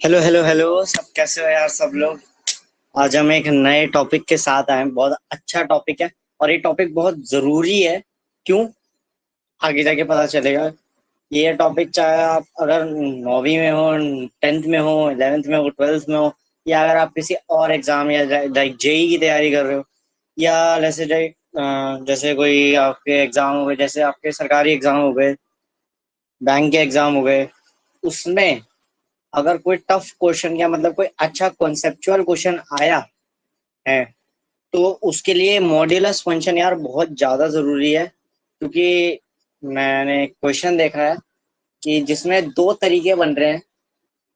Hello hello hello, सब कैसे हो यार सब लोग। आज हम एक नए टॉपिक के साथ आए हैं। बहुत अच्छा टॉपिक है और ये टॉपिक बहुत जरूरी है। क्यों? आगे जाके पता चलेगा। ये टॉपिक चाहे आप अगर 9वीं में हो, 10th में हो, 11th में हो, 12th में हो, या अगर आप किसी और एग्जाम या लाइक जेई की तैयारी कर रहे हो, या जैसे जैसे कोई आपके एग्जाम हो गए, जैसे आपके सरकारी एग्जाम हो गए, बैंक के एग्जाम हो गए, उसमें अगर कोई टफ क्वेश्चन या मतलब कोई अच्छा कॉन्सेप्चुअल क्वेश्चन आया है, तो उसके लिए मॉड्यूलस फंक्शन यार बहुत ज्यादा जरूरी है। क्योंकि मैंने क्वेश्चन देखा है कि जिसमें दो तरीके बन रहे हैं,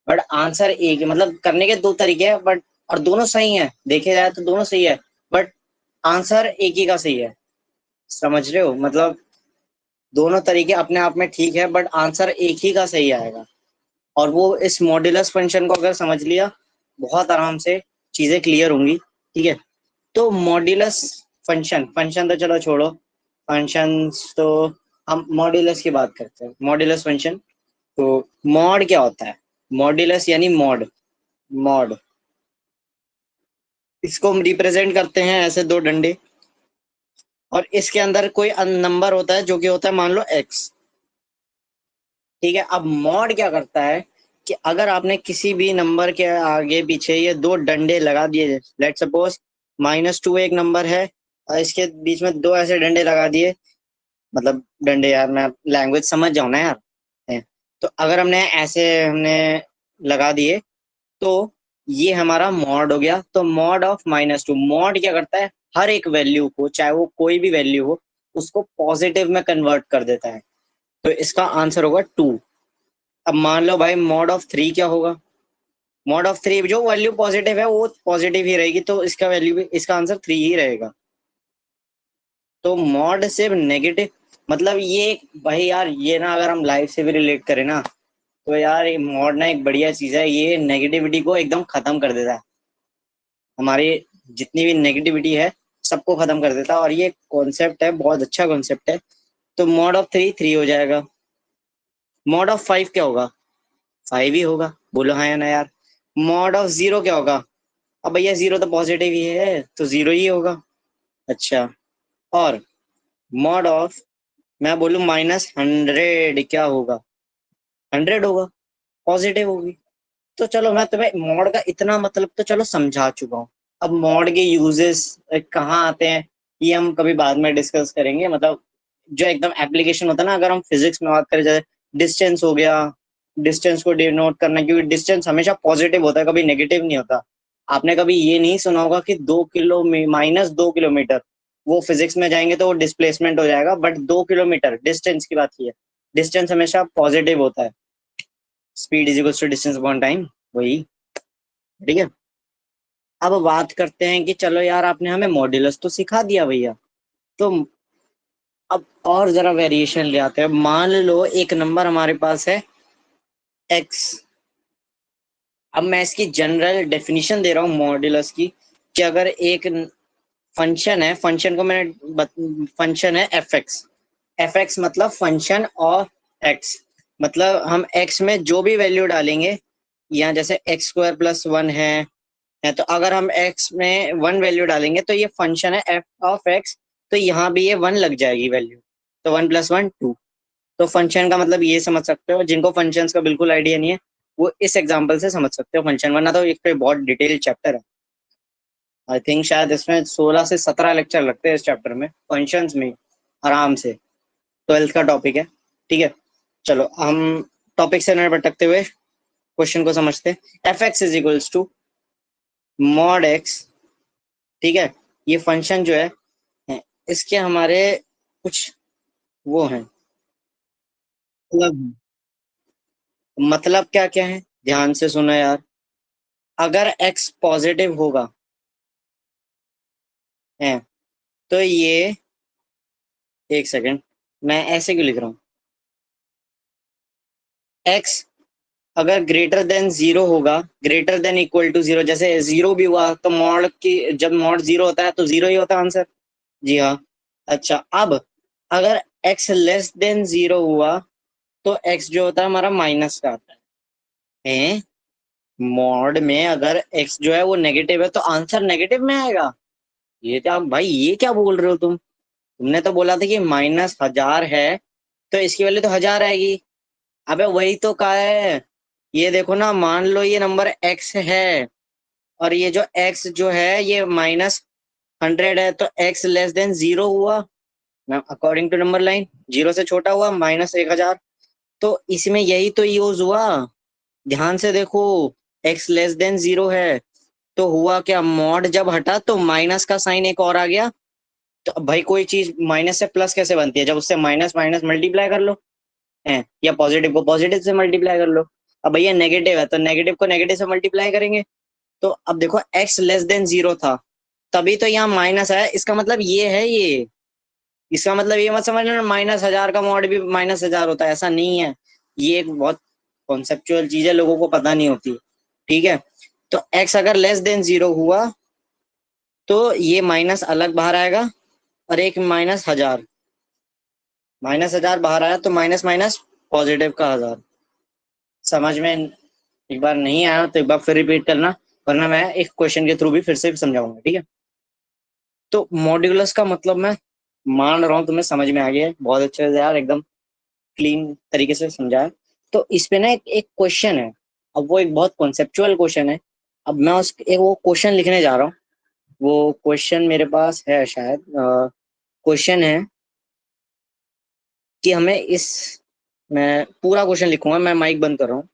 बट आंसर एक है। मतलब करने के दो तरीके हैं, बट और दोनों सही हैं, देखे जाए तो दोनों सही है, बट आंसर एक ही का सही है। समझ रहे हो? मतलब दोनों तरीके अपने आप में ठीक है, बट आंसर एक ही का सही आएगा। और वो इस मॉड्यूलस फंक्शन को अगर समझ लिया, बहुत आराम से चीजें क्लियर होंगी। ठीक है। तो मॉड्यूलस फंक्शन फंक्शन तो चलो छोड़ो। फंक्शंस तो हम मॉड्यूलस की बात करते हैं। मॉड्यूलस फंक्शन तो मॉड क्या होता है? मॉड्यूलस यानी मॉड। मॉड इसको हम रिप्रेजेंट करते हैं ऐसे दो डंडे, और इसके अंदर कोई नंबर होता है जो कि होता है मान लो एक्स। ठीक है। अब मॉड क्या करता है कि अगर आपने किसी भी नंबर के आगे पीछे ये दो डंडे लगा दिए, लेट सपोज -2 एक नंबर है और इसके बीच में दो ऐसे डंडे लगा दिए। मतलब डंडे यार, मैं लैंग्वेज समझ जाऊं ना यार। हैं। तो अगर हमने लगा दिए, तो ये हमारा मॉड हो गया। तो मॉड ऑफ -2, मॉड क्या करता है? हर एक वैल्यू को, चाहे वो कोई भी वैल्यू हो, उसको पॉजिटिव में कन्वर्ट कर देता है। तो इसका आंसर होगा 2। अब मान लो भाई मॉड ऑफ 3 क्या होगा? मॉड ऑफ 3, जो वैल्यू पॉजिटिव है वो पॉजिटिव ही रहेगी, तो इसका वैल्यू भी, इसका आंसर 3 ही रहेगा। तो मॉड से नेगेटिव, मतलब ये भाई यार, ये ना अगर हम लाइफ से भी रिलेट करें ना, तो यार ये मॉड ना एक बढ़िया चीज है। ये नेगेटिविटी को एकदम खत्म कर देता है। हमारी जितनी भी नेगेटिविटी है, सबको खत्म कर देता है। और ये कॉन्सेप्ट है, बहुत अच्छा कॉन्सेप्ट है। तो मॉड ऑफ 3 3 हो जाएगा। मॉड ऑफ 5 क्या होगा? 5 ही होगा। बोलो हाँ या ना यार। मॉड ऑफ 0 क्या होगा? अब भैया 0 तो पॉजिटिव ही है, तो 0 ही होगा। अच्छा। और मॉड ऑफ, मैं बोलूं -100 क्या होगा? 100 होगा, पॉजिटिव होगी। तो चलो मैं तुम्हें मॉड का इतना मतलब तो चलो समझा चुका हूँ। अब मॉड के यूजेस कहाँ आते हैं, ये हम कभी बाद में डिस्कस करेंगे। मतलब जो एकदम एप्लीकेशन होता है ना, अगर हम फिजिक्स में बात करें, जैसे डिस्टेंस हो गया, डिस्टेंस को डिनोट करना, क्योंकि डिस्टेंस हमेशा पॉजिटिव होता है, कभी नेगेटिव नहीं होता। आपने कभी ये नहीं सुना होगा कि 2 किलो -2 किलोमीटर, वो फिजिक्स में जाएंगे तो वो डिस्प्लेसमेंट हो जाएगा, बट 2 किलोमीटर डिस्टेंस की बात की है। डिस्टेंस हमेशा पॉजिटिव होता है। Speed is equal to distance upon time, वही। ठीक है। अब बात करते हैं कि चलो यार, आपने हमें मॉड्यूलस तो सिखा दिया भैया, तो अब और जरा वेरिएशन ले आते हैं। मान लो एक नंबर हमारे पास है एक्स। अब मैं इसकी जनरल डेफिनेशन दे रहा हूँ मॉड्यूलस की, कि अगर एक फंक्शन है, फंक्शन को मैंने फंक्शन है एफ एक्स। एफ एक्स मतलब फंक्शन ऑफ एक्स। मतलब हम एक्स में जो भी वैल्यू डालेंगे, या जैसे x² + 1 है, तो अगर हम x में 1 वैल्यू डालेंगे तो ये फंक्शन है एफ ऑफ एक्स। तो यहाँ भी ये 1 लग जाएगी वैल्यू। तो 1 + 1 2। तो फंक्शन का मतलब ये समझ सकते हो। जिनको फंक्शंस का बिल्कुल आइडिया नहीं है, वो इस एग्जांपल से समझ सकते हो फंक्शन, वरना तो एक पे बहुत डिटेल चैप्टर है। आई थिंक शायद इसमें 16 से 17 लेक्चर लगते हैं इस चैप्टर में, फंक्शंस में, आराम से। 12th का टॉपिक है। ठीक है। चलो हम टॉपिक से न भटकते हुए क्वेश्चन को समझते हैं। F X is equals to mod X. ठीक है। ये फंक्शन जो है, इसके हमारे कुछ वो हैं, मतलब मतलब क्या क्या है, ध्यान से सुनो यार। अगर एक्स पॉजिटिव होगा है, तो ये, एक सेकंड, मैं ऐसे क्यों लिख रहा हूँ? एक्स अगर ग्रेटर देन 0 होगा, ग्रेटर देन इक्वल टू 0, जैसे 0 भी हुआ तो मॉड की, जब मॉड 0 होता है तो 0 ही होता है आंसर। जी हाँ। अच्छा, अब अगर एक्स लेस देन 0 हुआ, तो एक्स जो होता है हमारा माइनस का आता है। हैं? मॉड में अगर x जो है वो नेगेटिव है तो आंसर नेगेटिव में आएगा। ये क्या भाई, ये क्या बोल रहे हो तुम? तुमने तो बोला था कि -1000 है तो इसकी वैल्यू तो 1000 आएगी। अबे वही तो कहा है। ये देखो ना, मान लो ये नंबर x है और ये जो x जो है ये -100 है, तो x लेस देन 0 हुआ अकॉर्डिंग टू नंबर लाइन। 0 से छोटा हुआ -1000। तो इसमें यही तो यूज हुआ। ध्यान से देखो, x लेस देन 0 है तो हुआ क्या, मॉड जब हटा तो माइनस का साइन एक और आ गया। तो अब भाई कोई चीज माइनस से प्लस कैसे बनती है, जब उससे माइनस माइनस मल्टीप्लाई कर लो है, या पॉजिटिव को पॉजिटिव से मल्टीप्लाई कर लो। अब भैया नेगेटिव है तो नेगेटिव को नेगेटिव से मल्टीप्लाई करेंगे। तो अब देखो x लेस देन 0 था तभी तो यहाँ माइनस आया, इसका मतलब ये है ये। इसका मतलब ये मत समझना -1000 का मॉड भी -1000 होता है, ऐसा नहीं है। ये एक बहुत कॉन्सेप्चुअल चीज है, लोगों को पता नहीं होती। ठीक है, तो x अगर लेस देन 0 हुआ तो ये माइनस अलग बाहर आएगा और एक -1000, -1000 बाहर आया तो माइनस माइनस पॉजिटिव का 1000। समझ में एक बार नहीं आया तो एक बार फिर रिपीट करना, वरना मैं एक क्वेश्चन के थ्रू भी फिर से समझाऊंगा, ठीक है। तो मॉड्यूलस का मतलब मैं मान रहा हूँ तुम्हें समझ में आ गया है बहुत अच्छे से यार, एकदम क्लीन तरीके से समझाया। तो इस पे ना एक क्वेश्चन है। अब वो एक बहुत कॉन्सेप्चुअल क्वेश्चन है। अब मैं उस एक वो क्वेश्चन लिखने जा रहा हूँ। वो क्वेश्चन मेरे पास है शायद। क्वेश्चन है कि हमें इस, मैं पूरा क्वेश्चन लिखूंगा, मैं माइक बंद कर रहा हूँ।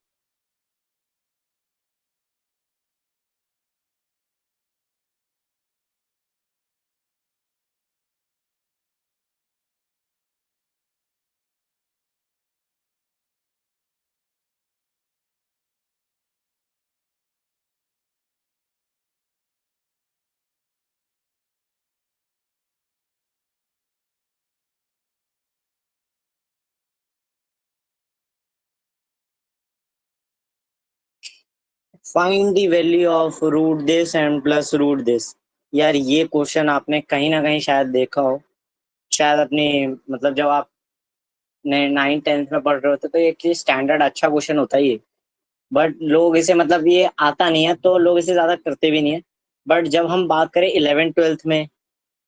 Find the value of root this and plus root this. यार ये क्वेश्चन आपने कहीं ना कहीं शायद देखा हो, शायद अपनी, मतलब जब आप 9th 10th में पढ़ रहे होते तो एक स्टैंडर्ड अच्छा क्वेश्चन होता ही है। बट लोग इसे, मतलब ये आता नहीं है तो लोग इसे ज्यादा करते भी नहीं है। बट जब हम बात करें 11th 12th में,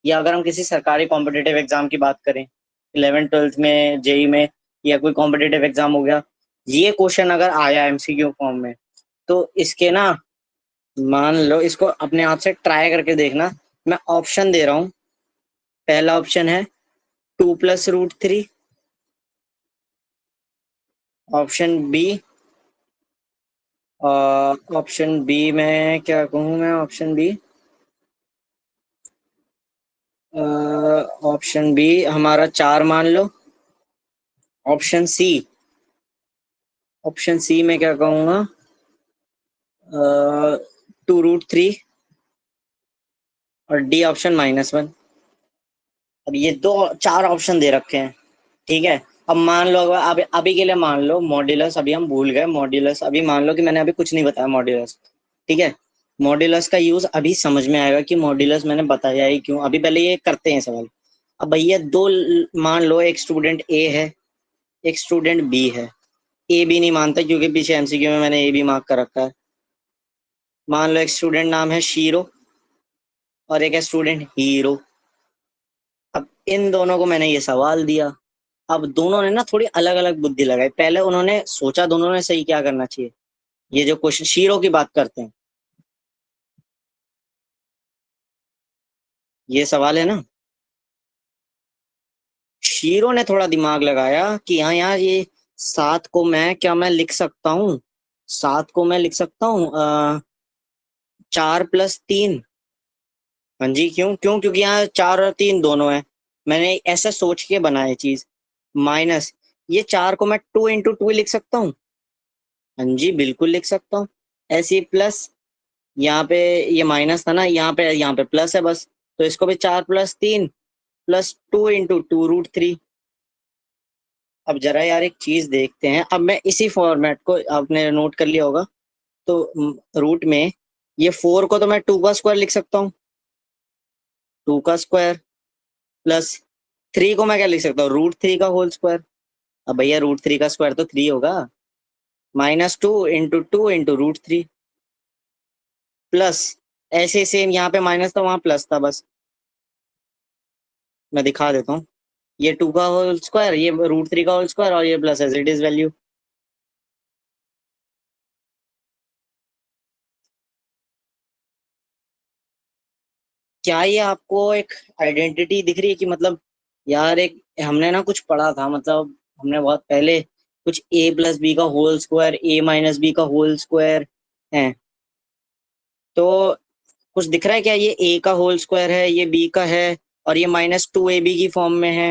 या अगर हम किसी सरकारी कॉम्पिटेटिव एग्जाम की बात करें, 11th 12th में जेई में, या कोई कॉम्पिटेटिव एग्जाम हो गया, ये क्वेश्चन अगर आया एमसीक्यू फॉर्म में, तो इसके ना, मान लो इसको अपने आप से ट्राई करके देखना। मैं ऑप्शन दे रहा हूँ। पहला ऑप्शन है 2 + √3। ऑप्शन बी, ऑप्शन बी में क्या कहूँ मैं, ऑप्शन बी, ऑप्शन बी हमारा 4 मान लो। ऑप्शन सी, ऑप्शन सी में क्या कहूँगा, 2 √3। और डी ऑप्शन -1। अब ये दो 4 ऑप्शन दे रखे हैं, ठीक है। अब मान लो, अभी अभी के लिए मान लो मॉड्यूलस, अभी हम भूल गए मॉड्यूलस, अभी मान लो कि मैंने अभी कुछ नहीं बताया मॉड्यूलस, ठीक है। मॉड्यूलस का यूज अभी समझ में आएगा कि मॉड्यूलस मैंने बताया ही क्यों। अभी पहले ये करते हैं सवाल। अब भैया मान लो एक स्टूडेंट ए है, एक स्टूडेंट बी है। ए भी नहीं मानता क्योंकि पीछे एमसीक्यू में मैंने ए भी मार्क कर रखा है। मान लो एक स्टूडेंट नाम है शीरो और एक है स्टूडेंट हीरो। अब इन दोनों को मैंने ये सवाल दिया। अब दोनों ने ना थोड़ी अलग अलग बुद्धि लगाई। पहले उन्होंने सोचा दोनों ने सही क्या करना चाहिए। ये जो क्वेश्चन शीरो की बात करते हैं, ये सवाल है ना, शीरो ने थोड़ा दिमाग लगाया कि हाँ यार, ये 7 को मैं क्या मैं लिख सकता हूँ, 7 को मैं लिख सकता हूँ 4 + 3। हाँ जी, क्यों क्यों, क्योंकि यहाँ 4 और 3 दोनों है। मैंने ऐसा सोच के बनाया चीज। माइनस, ये 4 को मैं 2 × 2 लिख सकता हूँ। हाँ जी बिल्कुल लिख सकता हूँ। ऐसे ही प्लस, यहाँ पे ये माइनस था ना, यहाँ पे प्लस है बस। तो इसको भी 4 + 3 +2 × 2 √3। अब जरा यार एक चीज देखते हैं, अब मैं इसी फॉर्मेट को आपने नोट कर लिया होगा। तो रूट में ये 4 को तो मैं 2 का स्क्वायर लिख सकता हूँ, 2 का स्क्वायर, प्लस 3 को मैं क्या लिख सकता हूँ, √3 का होल स्क्वायर। अब भैया √3 का स्क्वायर तो 3 होगा। -2 × 2 × √3। प्लस, ऐसे सेम यहाँ पे माइनस था वहां प्लस था, बस मैं दिखा देता हूँ। ये 2 का होल स्क्वायर, ये √3 का होल स्क्वायर, और ये plus as it is value. क्या ये आपको एक आइडेंटिटी दिख रही है कि मतलब, यार एक हमने ना कुछ पढ़ा था, मतलब हमने बहुत पहले कुछ a+b का होल स्क्वायर, a-b का होल स्क्वायर है, तो कुछ दिख रहा है क्या? ये a का होल स्क्वायर है, ये b का है, और ये -2ab की फॉर्म में है,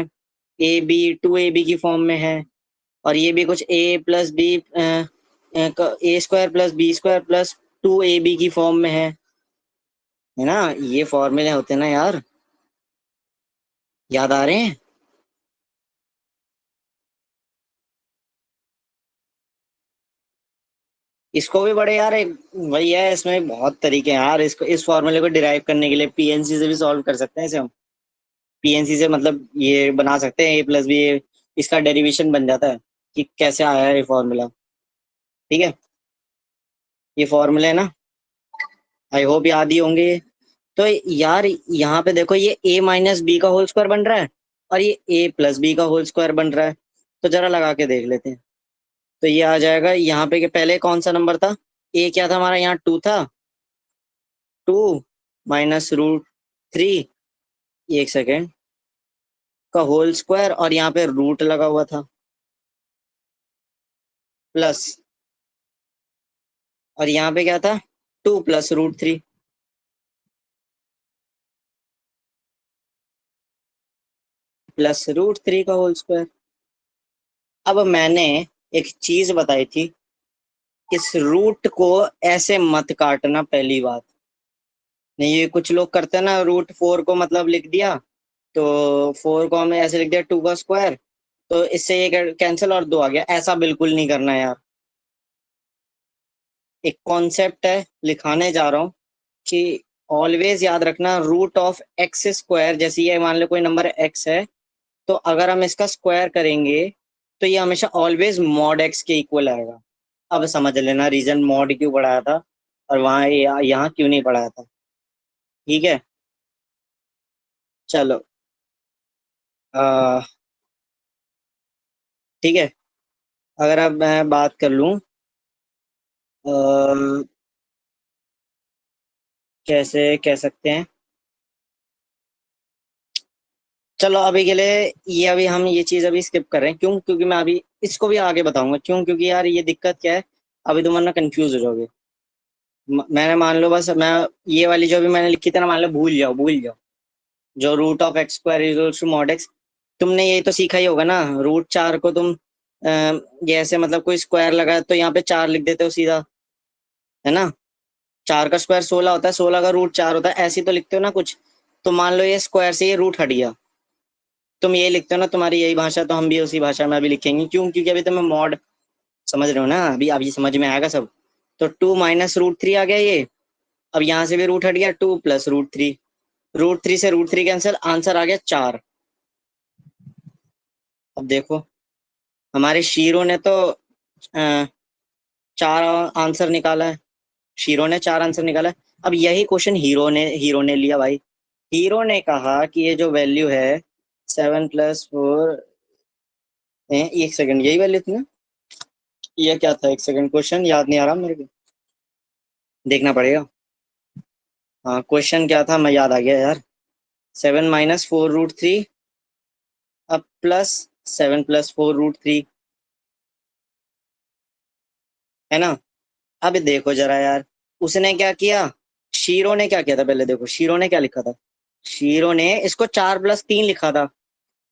ए बी 2ab की फॉर्म में है, और ये भी कुछ a+b a² + b² + 2ab की फॉर्म में है ना? ये फॉर्मूले होते हैं ना यार, याद आ रहे हैं? इसको भी बड़े यार, एक वही है, इसमें बहुत तरीके हैं यार, इसको इस फॉर्मूले को डिराइव करने के लिए पीएनसी से भी सॉल्व कर सकते हैं इसे हम। पीएनसी से मतलब ये बना सकते हैं a+b, इसका डेरिवेशन बन जाता है कि कैसे आया है ये फॉर्मूला। ठीक है, ये फॉर्मूले है ना, आई होप याद ही होंगे ये। तो यार यहाँ पे देखो, ये a-b का होल स्क्वायर बन रहा है, और ये a+b का होल स्क्वायर बन रहा है, तो जरा लगा के देख लेते हैं। तो ये आ जाएगा यहाँ पे कि पहले कौन सा नंबर था, a क्या था हमारा, यहाँ 2 था, 2 -√3, एक सेकेंड, का होल स्क्वायर, और यहाँ पे रूट लगा हुआ था, प्लस, और यहाँ पे क्या था, 2 +√3, +√3 का होल स्क्वायर। अब मैंने एक चीज बताई थी, इस रूट को ऐसे मत काटना, पहली बात। नहीं, ये कुछ लोग करते हैं ना, √4 को मतलब लिख दिया, तो 4 को हमने ऐसे लिख दिया 2 का स्क्वायर, तो इससे ये कैंसिल और 2 आ गया, ऐसा बिल्कुल नहीं करना यार। एक कॉन्सेप्ट है, लिखाने जा रहा हूँ कि ऑलवेज याद रखना, √(x²), जैसे ये मान लो कोई नंबर x है, तो अगर हम इसका स्क्वायर करेंगे तो ये हमेशा ऑलवेज मॉड x के इक्वल आएगा। अब समझ लेना रीजन मॉड क्यों पढ़ाया था, और वहां यहाँ क्यों नहीं पढ़ाया था। ठीक है, चलो। आ, ठीक है, अगर अब मैं बात कर लूं, अ, कैसे कह सकते हैं, चलो अभी के लिए ये, अभी हम ये चीज अभी स्किप कर रहे हैं, क्यों? क्योंकि मैं अभी इसको भी आगे बताऊंगा क्यों, क्योंकि यार ये दिक्कत क्या है, अभी तुम वरना कंफ्यूज हो जाओगे। मैंने मान लो, बस मैं ये वाली जो भी मैंने लिखी थी ना, मान लो भूल जाओ, भूल जाओ, जो √(x²)= तुमने यही तो सीखा ही होगा ना, √4 को तुम ये ऐसे मतलब कोई स्क्वायर लगा तो यहाँ पे 4 लिख देते हो सीधा, है ना? 4 का स्क्वायर 16 होता है, 16 का √4 होता है, ऐसे ही तो लिखते हो ना कुछ। तो मान लो ये स्क्वायर से ये रूट हट गया, तुम ये लिखते हो ना, तुम्हारी यही भाषा, तो हम भी उसी भाषा में अभी लिखेंगे, क्यों? क्योंकि अभी तुम्हें मॉड समझ रहे हो ना, अभी अभी समझ में आएगा सब। तो 2 -√3 आ गया ये, अब यहाँ से भी रूट हट गया, 2 +√3, √3 से √3 कैंसिल, आंसर आ गया 4। अब देखो, हमारे शीरो ने तो 4 आंसर निकाला है, शीरो ने 4 आंसर निकाला है। अब यही क्वेश्चन हीरो ने लिया भाई। हीरो ने कहा कि ये जो वैल्यू है 7+4, एक सेकंड, यही वैल्यू थी ना? ये क्या था, एक सेकंड, क्वेश्चन याद नहीं आ रहा मेरे को, देखना पड़ेगा। हाँ, क्वेश्चन क्या था, मैं याद आ गया यार, 7 - 4√3, अब +7 + 4√3, है ना? अब देखो जरा यार, उसने क्या किया, शीरो ने क्या किया था, पहले देखो शीरो ने क्या लिखा था। शीरो ने इसको 4+3 लिखा था।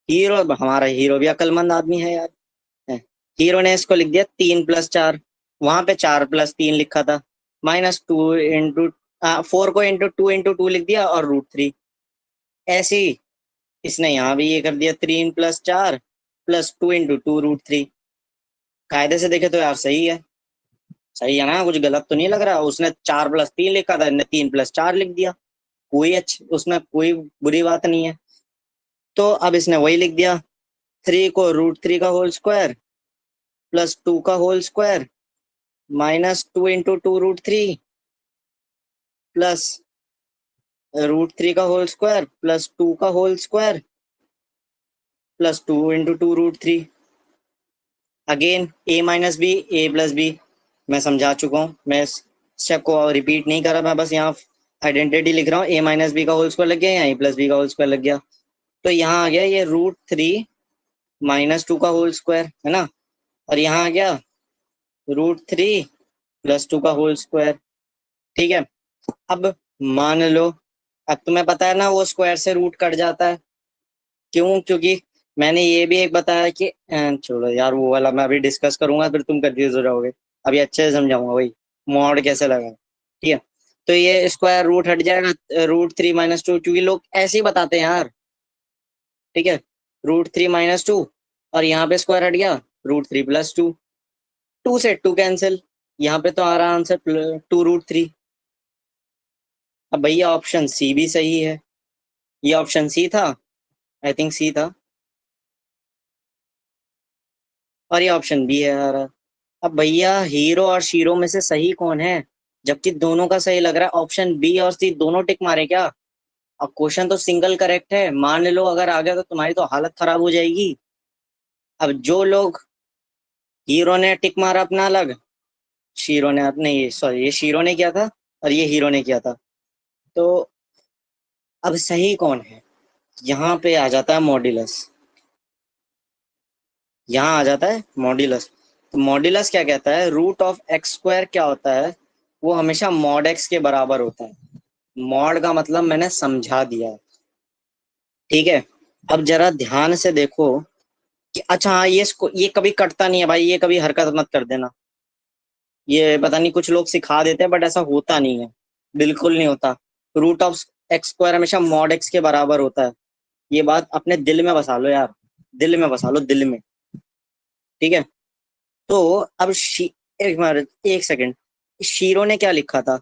हीरो, हमारा हीरो भी अक्लमंद आदमी है यार, है। हीरो ने इसको लिख दिया 3+4, वहां पे 4+3 लिखा था, -2 इंटू 4 को इंटू 2 लिख दिया, और √3, ऐसे ही इसने यहाँ भी ये कर दिया, 3+4 +2 इंटू 2 √3। कायदे से देखे तो यार सही है, सही है ना, कुछ गलत तो नहीं लग रहा। उसने 4+3 लिखा था, इसने 3+4 लिख दिया, कोई उसमें कोई बुरी बात नहीं है। तो अब इसने वही लिख दिया, 3 को √3 का होल स्क्वायर, +2 का होल स्क्वायर, -2 इंटू 2 √3, प्लस √3 का होल स्क्वायर प्लस 2 का whole square plus 2 into 2 √3। Again a minus B a plus B, मैं समझा चुका हूँ, मैं इस स्टेप को रिपीट नहीं कर रहा, मैं बस यहाँ आइडेंटिटी लिख रहा हूँ। a माइनस बी का होल स्क्वायर लग गया, यहाँ a प्लस बी का होल स्क्वायर लग गया। तो यहाँ आ गया ये √3 -2 का होल स्क्वायर, है ना, और यहाँ आ गया √3 प्लस 2 का होल स्क्वायर। ठीक है, अब मान लो, अब तुम्हें पता है ना वो स्क्वायर से रूट कट जाता है, क्यों? क्योंकि मैंने ये भी एक बताया कि छोड़ो यार, वो वाला मैं अभी डिस्कस करूंगा, फिर तुम कंफ्यूज हो जाओगे। अभी अच्छे से समझाऊंगा वही मॉड कैसे लगा। ठीक है, तो ये स्क्वायर रूट हट जाएगा, √3 -2, क्योंकि लोग ऐसे ही बताते हैं यार। ठीक है, √3 -2, और यहाँ पे स्क्वायर हट गया, √3 + 2, 2 से 2 कैंसिल, यहाँ पे तो आ रहा आंसर 2√3। अब भैया ऑप्शन सी भी सही है, ये ऑप्शन सी था, आई थिंक सी था, और ये ऑप्शन बी है यार। अब भैया हीरो और शीरो में से सही कौन है? जबकि दोनों का सही लग रहा है, ऑप्शन बी और सी दोनों टिक मारे क्या? अब क्वेश्चन तो सिंगल करेक्ट है, मान लो अगर आ गया तो तुम्हारी तो हालत खराब हो जाएगी। अब जो लोग, हीरो ने टिक मारा अपना अलग, शीरो ने अपने, ये सॉरी, ये शीरो ने किया था और ये हीरो ने किया था। तो अब सही कौन है? यहाँ पे आ जाता है मॉड्यूलस, यहाँ आ जाता है मॉड्यूलस। तो मॉड्यूलस क्या कहता है? √(x²) क्या होता है? वो हमेशा मॉड एक्स के बराबर होता है। मॉड का मतलब मैंने समझा दिया है। ठीक है, अब जरा ध्यान से देखो कि अच्छा हाँ, ये कभी कटता नहीं है भाई, ये कभी हरकत मत कर देना। ये पता नहीं कुछ लोग सिखा देते हैं, बट ऐसा होता नहीं है, बिल्कुल नहीं होता। √(x²) हमेशा मॉड एक्स के बराबर होता है। ये बात अपने दिल में बसा लो यार, दिल में बसा लो, दिल में। ठीक है, तो अब एक मिनट, एक सेकंड, शीरो ने क्या लिखा था?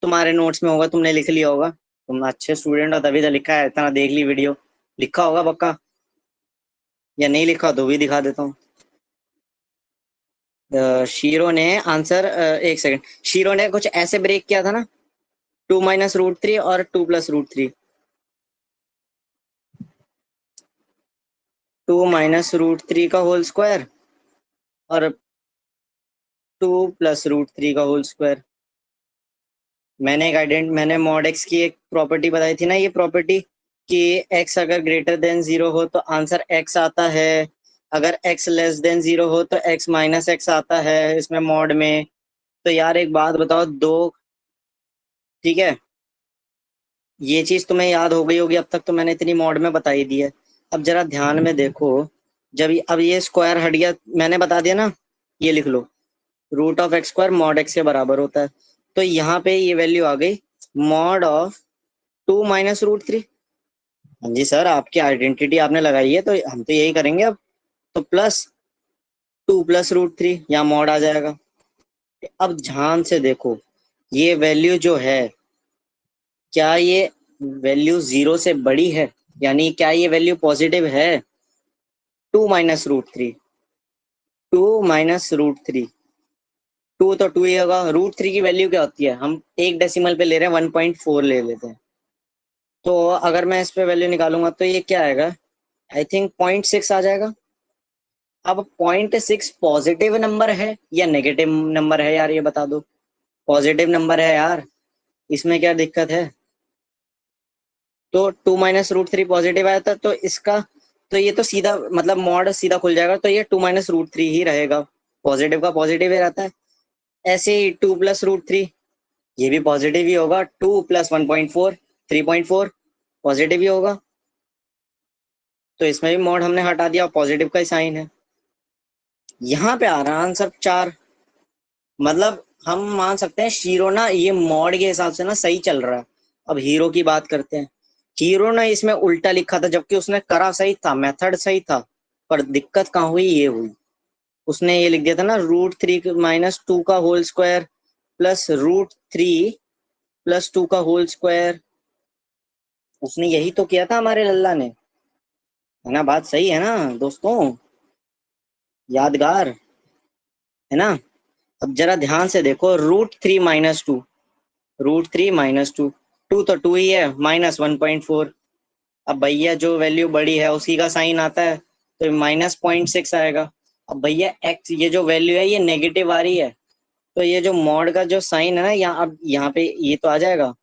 तुम्हारे नोट्स में होगा, तुमने लिख लिया होगा, तुम अच्छे स्टूडेंट हो तभी तो लिखा है, इतना देख ली वीडियो, लिखा होगा पक्का, या नहीं लिखा तो भी दिखा देता हूँ। शीरो ने आंसर, एक सेकंड, शीरो ने कुछ ऐसे ब्रेक किया था ना, 2 -√3 और 2 + √3, 2 -√3 का होल स्क्वायर और 2 + √3 का होल स्क्वायर। मैंने मॉड एक्स की एक प्रॉपर्टी बताई थी ना, ये प्रॉपर्टी कि एक्स अगर ग्रेटर देन 0 हो तो आंसर एक्स आता है, अगर एक्स लेस देन 0 हो तो एक्स माइनस एक्स आता है इसमें मॉड में। तो यार एक बात बताओ, दो, ठीक है, ये चीज तुम्हें याद हो गई होगी, अब तक तो मैंने इतनी मॉड में बता ही दी है। अब जरा ध्यान में देखो, अब ये स्क्वायर हट गया, मैंने बता दिया ना, ये लिख लो, √(x²) मॉड एक्स के बराबर होता है। तो यहाँ पे ये वैल्यू आ गई, मॉड ऑफ 2 -√3। हाँ जी सर, आपकी आइडेंटिटी आपने लगाई है तो हम तो यही करेंगे अब। तो प्लस 2 + √3, यहाँ मॉड आ जाएगा। अब ध्यान से देखो, ये वैल्यू जो है, क्या ये वैल्यू 0 से बड़ी है? यानी क्या ये वैल्यू पॉजिटिव है? 2 -√3, 2 -√3, 2 तो 2 ही होगा। √3 की वैल्यू क्या होती है? हम एक डेसिमल पे ले रहे हैं, 1.4 ले लेते हैं। तो अगर मैं इस पे वैल्यू निकालूंगा तो ये क्या आएगा? आई थिंक 0.6 आ जाएगा। अब 0.6 पॉजिटिव नंबर है या नेगेटिव नंबर है यार, ये बता दो। पॉजिटिव नंबर है यार, इसमें क्या दिक्कत है? तो 2 -√3 पॉजिटिव आया था, तो इसका, तो ये तो सीधा मतलब मॉड सीधा खुल जाएगा, तो ये 2 -√3 ही रहेगा। पॉजिटिव का पॉजिटिव ही रहता है। ऐसे ही 2 + √3, ये भी पॉजिटिव ही होगा। 2 + 1.4, 3.4, पॉजिटिव ही होगा। तो इसमें भी मॉड हमने हटा दिया, पॉजिटिव का ही साइन है। यहाँ पे आ रहा है आंसर 4। मतलब हम मान सकते हैं शीरो ना ये मॉड के हिसाब से ना सही चल रहा है। अब हीरो की बात करते हैं, हीरो ने इसमें उल्टा लिखा था, जबकि उसने करा सही था, मेथड सही था, पर दिक्कत कहाँ हुई? ये हुई, उसने ये लिख दिया था ना, √3 -2 का होल स्क्वायर प्लस √3 + 2 का होल स्क्वायर। उसने यही तो किया था हमारे लल्ला ने, है ना? बात सही है ना दोस्तों, यादगार है ना? अब जरा ध्यान से देखो, √3 -2, √3 माइनस टू, टू तो टू ही है, -1.4। अब भैया जो वैल्यू बड़ी है उसी का साइन आता है, तो -0.6 आएगा। अब भैया एक्स ये जो वैल्यू है ये नेगेटिव आ रही है, तो ये जो मॉड का जो साइन है ना यहाँ, अब यहाँ पे ये तो आ जाएगा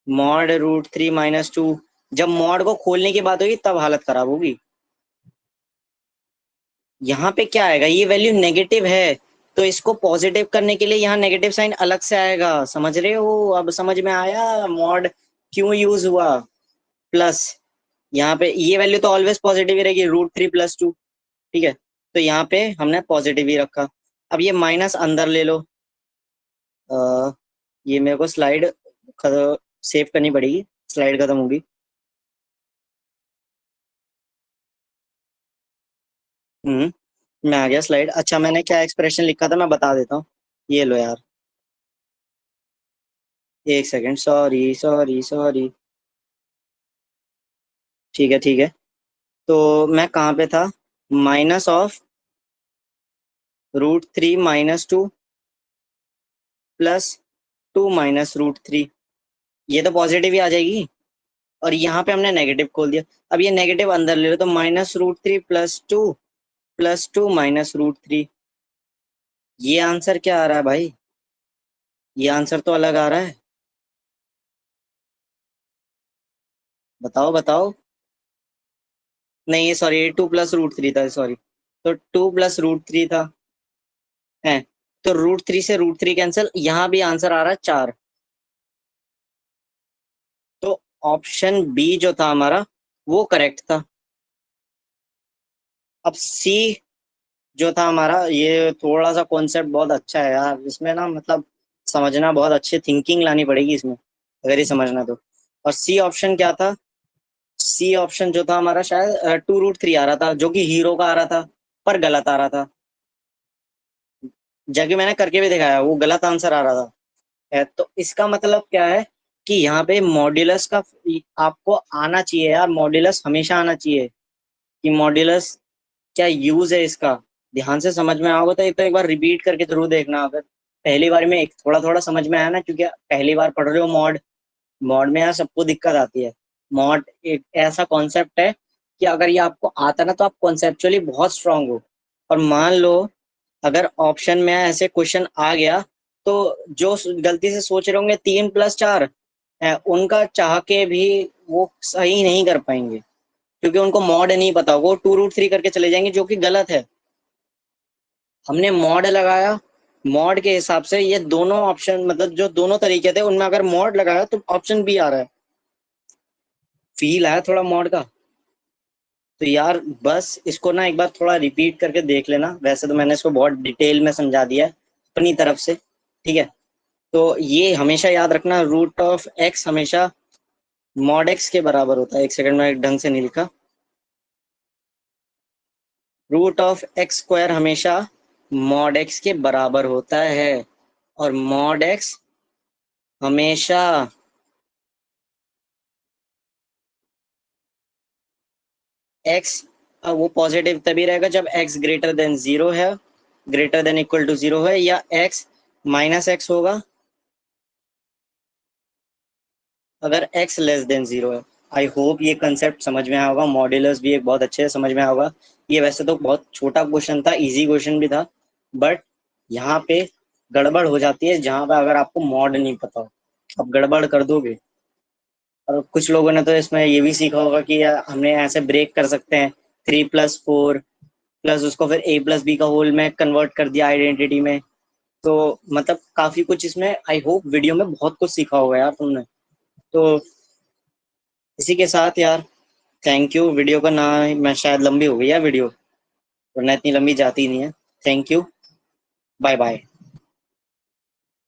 मॉड √3 माइनस टू। जब मॉड को खोलने की बात होगी तब हालत खराब होगी। यहाँ पे क्या आएगा, ये वैल्यू नेगेटिव है, तो इसको पॉजिटिव करने के लिए यहाँ नेगेटिव साइन अलग से आएगा। समझ रहे हो, अब समझ में आया मॉड क्यों यूज हुआ। प्लस यहाँ पे ये वैल्यू तो ऑलवेज पॉजिटिव ही रहेगी, √3 प्लस टू। ठीक है, तो यहाँ पे हमने पॉजिटिव ही रखा। अब ये माइनस अंदर ले लो। ये मेरे को स्लाइड सेव करनी पड़ेगी, स्लाइड खत्म होगी। मैं आ गया स्लाइड। अच्छा मैंने क्या एक्सप्रेशन लिखा था मैं बता देता हूँ, ये लो यार। एक सेकंड, सॉरी सॉरी सॉरी। ठीक है ठीक है। तो मैं कहाँ पे था, -√3 minus two plus two minus √3, ये तो पॉजिटिव ही आ जाएगी। और यहाँ पे हमने नेगेटिव खोल दिया। अब ये नेगेटिव अंदर ले लो, तो -√3 प्लस टू माइनस √3। ये आंसर क्या आ रहा है भाई, ये आंसर तो अलग आ रहा है। बताओ बताओ। नहीं सॉरी, 2 + √3 था, सॉरी। तो 2 + √3 था, है। तो √3 से √3 कैंसिल, यहाँ भी आंसर आ रहा है 4। तो ऑप्शन बी जो था हमारा वो करेक्ट था। अब सी जो था हमारा, ये थोड़ा सा कॉन्सेप्ट बहुत अच्छा है यार, इसमें ना मतलब समझना बहुत अच्छी थिंकिंग लानी पड़ेगी इसमें, अगर ये समझना तो। और सी ऑप्शन क्या था, सी ऑप्शन जो था हमारा शायद 2 √3 आ रहा था, जो कि हीरो का आ रहा था, पर गलत आ रहा था। जबकि मैंने करके भी दिखाया, वो गलत आंसर आ रहा था। तो इसका मतलब क्या है कि यहाँ पे मॉड्यूलस का आपको आना चाहिए यार, मॉड्यूलस हमेशा आना चाहिए कि मॉड्यूलस क्या यूज है इसका। ध्यान से समझ में आओगे तो एक बार रिपीट करके जरूर देखना। अगर पहली बार में एक थोड़ा थोड़ा समझ में आया ना, क्योंकि पहली बार पढ़ रहे हो मॉड, मॉड में यार सबको दिक्कत आती है। मॉड एक ऐसा कॉन्सेप्ट है कि अगर ये आपको आता ना तो आप कॉन्सेप्चुअली बहुत स्ट्रांग हो। और मान लो अगर ऑप्शन में ऐसे क्वेश्चन आ गया, तो जो गलती से सोच रहे होंगे 3 + 4 है, उनका चाह के भी वो सही नहीं कर पाएंगे, क्योंकि उनको मॉड नहीं पता, वो 2 √3 करके चले जाएंगे, जो कि गलत है। हमने मॉड लगाया, मॉड के हिसाब से ये दोनों ऑप्शन, मतलब जो दोनों तरीके थे उनमें अगर मॉड लगाया तो ऑप्शन बी आ रहा है। फील आया थोड़ा मॉड का। तो यार बस इसको ना एक बार थोड़ा रिपीट करके देख लेना, वैसे तो मैंने इसको बहुत डिटेल में समझा दिया है अपनी तरफ से। ठीक है, तो ये हमेशा याद रखना, √(x) हमेशा मॉड एक्स के बराबर होता है। एक सेकंड में ढंग से नहीं लिखा। √(x²) हमेशा मॉड एक्स के बराबर होता है, और मॉड एक्स हमेशा एक्स, वो पॉजिटिव तभी रहेगा जब एक्स ग्रेटर देन 0 है, ग्रेटर देन इक्वल टू 0 है, या एक्स -x होगा अगर एक्स लेस देन 0 है। आई होप ये कंसेप्ट समझ में आया होगा, मॉड्यूलस भी एक बहुत अच्छे से समझ में आया होगा। ये वैसे तो बहुत छोटा क्वेश्चन था, इजी क्वेश्चन भी था, बट यहाँ पे गड़बड़ हो जाती है जहाँ पे अगर आपको मॉड नहीं पता हो, अब गड़बड़ कर दोगे। और कुछ लोगों ने तो इसमें ये भी सीखा होगा कि यार हमने ऐसे ब्रेक कर सकते हैं, 3 + 4 प्लस उसको फिर A + B का होल में कन्वर्ट कर दिया आइडेंटिटी में। तो मतलब काफी कुछ इसमें, आई होप वीडियो में बहुत कुछ सीखा होगा यार तुमने। तो इसी के साथ यार, थैंक यू। वीडियो का ना, मैं शायद लंबी हो गई यार वीडियो, वरना इतनी लंबी जाती नहीं है। Thank you, bye bye.